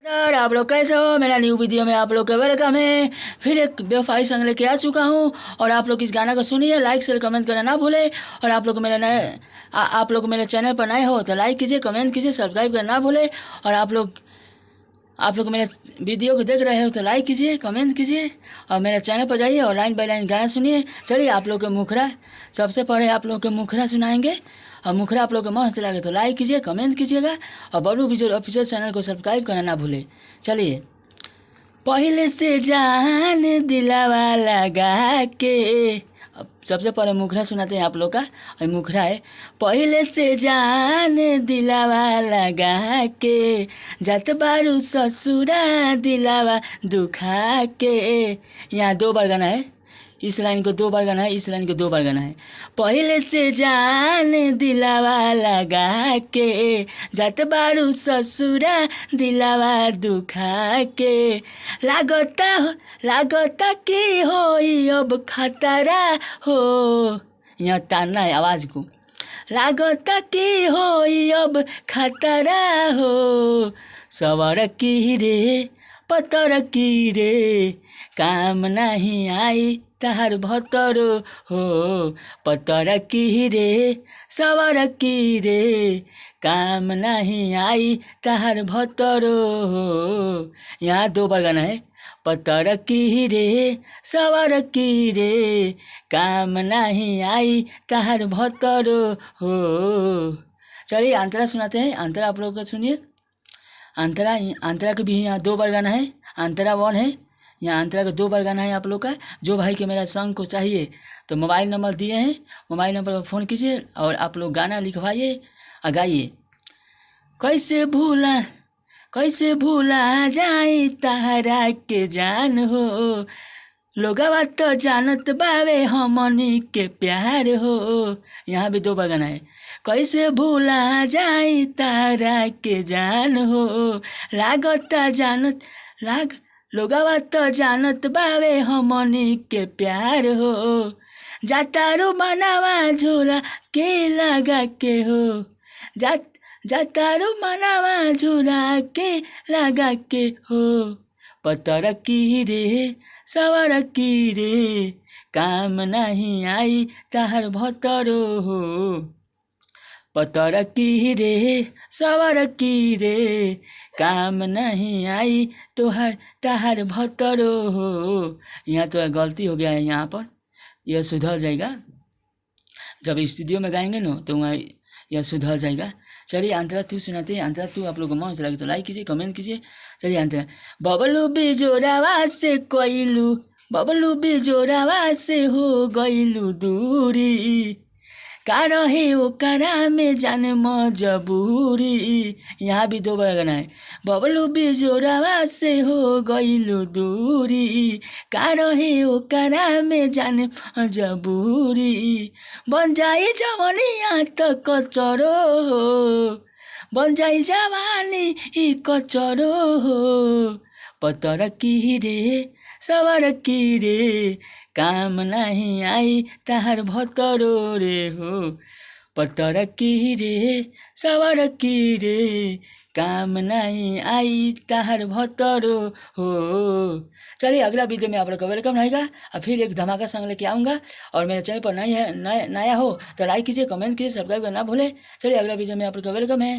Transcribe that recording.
यार आप लोग कैसे हो। मेरा न्यू वीडियो में आप लोग का वेलकम है। फिर एक बेवफाई संग लेके आ चुका हूँ और आप लोग इस गाना को सुनिए, लाइक शेयर कमेंट करना ना भूले। और आप लोग आप लोग मेरे चैनल पर नए हो तो लाइक कीजिए, कमेंट कीजिए, सब्सक्राइब करना ना भूले। और आप लोग मेरे वीडियो को देख रहे हो तो लाइक कीजिए, कमेंट कीजिए और मेरे चैनल पर जाइए और लाइन बाय लाइन गाना सुनिए। चलिए आप लोग के मुखरा सबसे पहले आप लोग के मुखरा सुनाएंगे और मुखरा आप लोग को मस्त लगे तो लाइक कीजिए, कमेंट कीजिएगा और बबलू विजुअल ऑफिशियल चैनल को सब्सक्राइब करना ना भूले। चलिए। पहले से जान दिलावा लगा के, अब सबसे पहले मुखरा सुनाते हैं आप लोग का। और मुखरा है, पहले से जान दिलावा लगा के जात बारू ससुरा दिलावा दुखा के। यहाँ 2 बार गाना है, इस लाइन को 2 बार गाना है, इस लाइन को 2 बार गाना है। पहले से जान दिलावा लगा के जात बारू ससुरा दिलावा दुखा के। लागता कि होई अब खतरा हो। यहाँ तानना है आवाज़ को। लागता कि होई अब खतरा हो। सवर की रे पतर की रे काम नहीं आई तहार भतरो हो। पतर की रे सवर की रे काम नहीं आई तहार भतरो हो। यहाँ 2 बार गाना है। पतर की रे सवर की रे काम नहीं आई तहार भतरो हो। चलिए अंतरा सुनाते हैं। अंतरा आप लोग को सुनिए। अंतरा के भी यहाँ 2 बार गाना है। अंतरा 1 है, यहाँ अंतरा का 2 बार गाना है आप लोग का। जो भाई के मेरा सॉन्ग को चाहिए तो मोबाइल नंबर दिए हैं, मोबाइल नंबर पर फ़ोन कीजिए और आप लोग गाना लिखवाइए और गाइए। कैसे भूला जाई तहरा के जान हो। लोगवा तो जानत बावे हमनी के प्यार हो। यहाँ भी 2 बार गाना है। कैसे भूला जाई तहरा के जान हो। लोगवा तो जानत बावे हमनी के प्यार हो। जातारू मनावा झोला के लगा के हो। जातारू मनावा झोला के लगा के हो। पतर की रे सवर की रे काम नहीं आई तहार भतरो हो। पतर की रे सवर की रे काम नहीं आई तहार भतरो हो। यहाँ तो गलती हो गया है, यहाँ पर यह सुधर जाएगा। जब स्टूडियो में गाएंगे ना तो वहाँ यह सुधर जाएगा। चलिए अंतरा तू सुनाते हैं। अंतरा तू आप लोग को मन से लगे तो लाइक कीजिए, कमेंट कीजिए। चलिए अंतरा। बबलू बिजोरावा से हो गइलू दूरी का रहे ओकरा में जान मजबूरी। यहाँ भी 2 बार गाना है। बबलू बिजोरावा से हो गइलू दूरी का रहे ओकरा में जान मजबूरी। बन जाई जवनिया तो कचरो हो। बन जाई जवानी ही कचरो हो। पतर की रे सवर की रे काम नहीं आई तहार भतरो रे हो। पतर की रे सवर की रे काम नहीं आई तहार भतरो हो। चलिए अगला वीडियो में आप लोग का वेलकम रहेगा और फिर एक धमाका सॉन्ग लेके आऊँगा। और मेरे चैनल पर नया हो तो लाइक कीजिए, कमेंट कीजिए, सब्सक्राइब करना ना भूले। चलिए अगला वीडियो में आप लोग का वेलकम है।